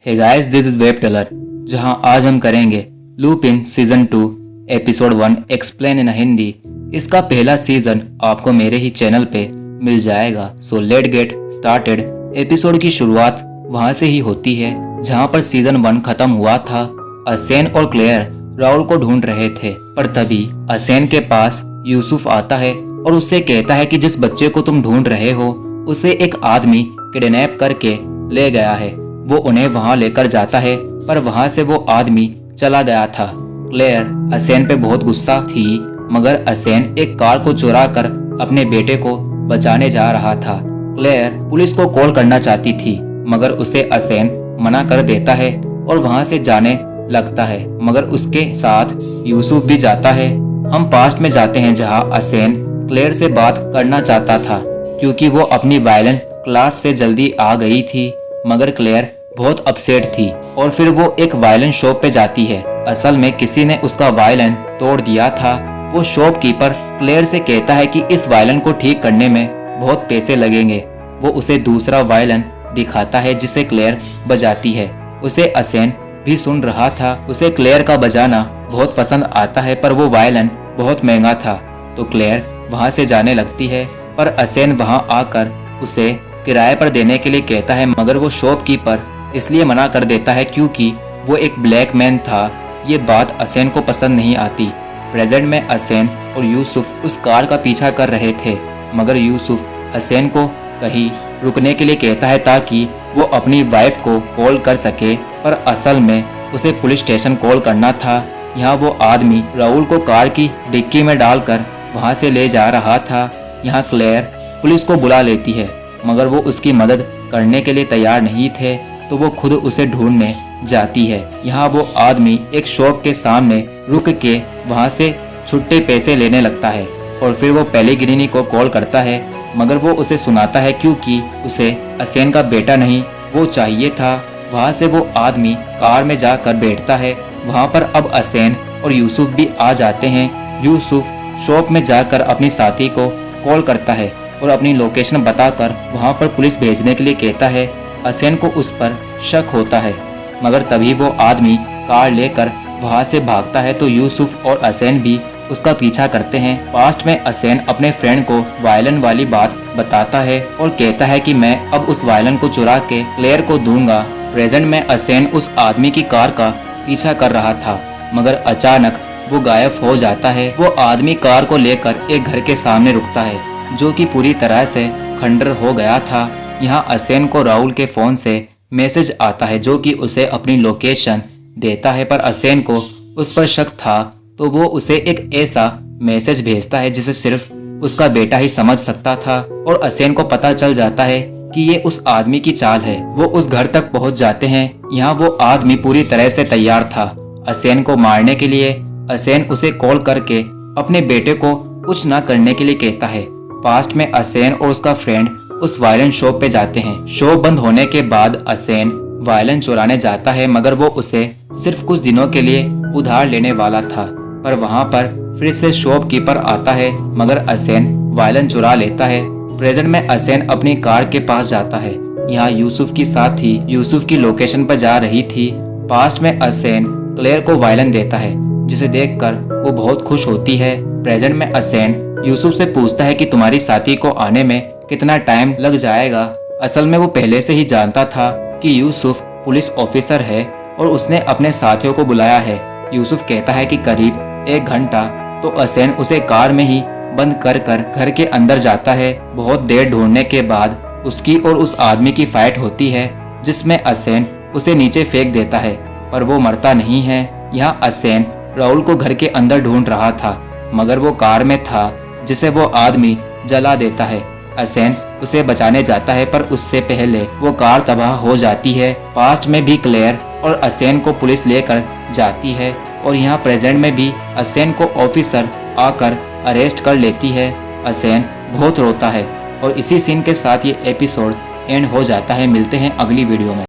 Hey guys, this is web tailor, जहां आज हम करेंगे Lupin season 2 episode 1 explain in Hindi. इसका पहला सीजन आपको मेरे ही चैनल पे मिल जाएगा। So let get started. Episode की शुरुआत वहां से ही होती है जहां पर सीजन 1 खत्म हुआ था। असेन और क्लेयर राहुल को ढूंढ रहे थे, पर तभी असेन के पास यूसुफ आता है और उससे कहता है कि जिस बच्चे को तुम ढूंढ रहे हो उसे एक आदमी किडनैप करके ले गया है। वो उन्हें वहां लेकर जाता है, पर वहां से वो आदमी चला गया था। क्लेयर असेन पे बहुत गुस्सा थी, मगर असेन एक कार को चुरा कर अपने बेटे को बचाने जा रहा था। क्लेयर पुलिस को कॉल करना चाहती थी, मगर उसे असेन मना कर देता है और वहां से जाने लगता है, मगर उसके साथ यूसुफ भी जाता है। हम पास्ट में जाते हैं जहां असेन क्लेयर से बात करना चाहता था, क्योंकि वो अपनी वायलिन क्लास से जल्दी आ गई थी, मगर क्लेयर बहुत अपसेट थी और फिर वो एक वायलिन शॉप पे जाती है। असल में किसी ने उसका वायलिन तोड़ दिया था। वो शॉपकीपर क्लेयर से कहता है कि इस वायलिन को ठीक करने में बहुत पैसे लगेंगे। वो उसे दूसरा वायलिन दिखाता है जिसे क्लेयर बजाती है। उसे असेन भी सुन रहा था। उसे क्लेयर का बजाना बहुत पसंद आता है, पर वो वायलिन बहुत महंगा था, तो क्लेयर वहां से जाने लगती है। पर असेन वहां आकर उसे किराए पर देने के लिए कहता है, मगर वो शॉपकीपर इसलिए मना कर देता है क्योंकि वो एक ब्लैक मैन था। ये बात असेन को पसंद नहीं आती। प्रेजेंट में असेन और यूसुफ उस कार का पीछा कर रहे थे, मगर यूसुफ असेन को कहीं रुकने के लिए कहता है ताकि वो अपनी वाइफ को कॉल कर सके, पर असल में उसे पुलिस स्टेशन कॉल करना था। यहाँ वो आदमी राहुल को कार की डिक्की में डालकर वहाँ से ले जा रहा था। यहाँ क्लेयर पुलिस को बुला लेती है, मगर वो उसकी मदद करने के लिए तैयार नहीं थे, तो वो खुद उसे ढूंढने जाती है। यहाँ वो आदमी एक शॉप के सामने रुक के वहाँ से छुट्टे पैसे लेने लगता है और फिर वो पेलेग्रिनी को कॉल करता है, मगर वो उसे सुनाता है क्योंकि उसे असेन का बेटा नहीं वो चाहिए था। वहाँ से वो आदमी कार में जाकर बैठता है। वहाँ पर अब असेन और यूसुफ भी आ जाते हैं। यूसुफ शॉप में जाकर अपनी साथी को कॉल करता है और अपनी लोकेशन बताकर वहाँ पर पुलिस भेजने के लिए कहता है। असेन को उस पर शक होता है, मगर तभी वो आदमी कार लेकर वहाँ से भागता है, तो यूसुफ और असेन भी उसका पीछा करते हैं। पास्ट में असेन अपने फ्रेंड को वायलिन वाली बात बताता है और कहता है कि मैं अब उस वायलिन को चुरा के क्लेयर को दूंगा। प्रेजेंट में असेन उस आदमी की कार का पीछा कर रहा था, मगर अचानक वो गायब हो जाता है। वो आदमी कार को लेकर एक घर के सामने रुकता है, जो कि पूरी तरह से खंडर हो गया था। यहाँ असेन को राहुल के फोन से मैसेज आता है, जो कि उसे अपनी लोकेशन देता है, पर असेन को उस पर शक था, तो वो उसे एक ऐसा मैसेज भेजता है जिसे सिर्फ उसका बेटा ही समझ सकता था। और असेन को पता चल जाता है कि ये उस आदमी की चाल है। वो उस घर तक पहुंच जाते हैं। यहाँ वो आदमी पूरी तरह से तैयार था असेन को मारने के लिए। असेन उसे कॉल करके अपने बेटे को कुछ ना करने के लिए कहता है। पास्ट में असेन और उसका फ्रेंड उस वायलिन शॉप पे जाते हैं। शॉप बंद होने के बाद असेन वायलिन चुराने जाता है, मगर वो उसे सिर्फ कुछ दिनों के लिए उधार लेने वाला था। पर वहाँ पर फिर से शॉपकीपर आता है, मगर असेन वायलिन चुरा लेता है। प्रेजेंट में असेन अपनी कार के पास जाता है। यहाँ यूसुफ की साथी यूसुफ की लोकेशन पर जा रही थी। पास्ट में असेन क्लेयर को वायलिन देता है, जिसे देखकर वो बहुत खुश होती है। प्रेजेंट में असेन यूसुफ से पूछता है कि तुम्हारी साथी को आने में कितना टाइम लग जाएगा। असल में वो पहले से ही जानता था कि यूसुफ पुलिस ऑफिसर है और उसने अपने साथियों को बुलाया है। यूसुफ कहता है कि करीब 1 घंटा, तो असेन उसे कार में ही बंद कर घर के अंदर जाता है। बहुत देर ढूंढने के बाद उसकी और उस आदमी की फाइट होती है, जिसमें असेन उसे नीचे फेंक देता है, पर वो मरता नहीं है। यहाँ असेन राहुल को घर के अंदर ढूंढ रहा था, मगर वो कार में था, जिसे वो आदमी जला देता है। असेन उसे बचाने जाता है, पर उससे पहले वो कार तबाह हो जाती है। पास्ट में भी क्लेयर और असेन को पुलिस लेकर जाती है, और यहाँ प्रेजेंट में भी असेन को ऑफिसर आकर अरेस्ट कर लेती है। असेन बहुत रोता है और इसी सीन के साथ ये एपिसोड एंड हो जाता है। मिलते हैं अगली वीडियो में।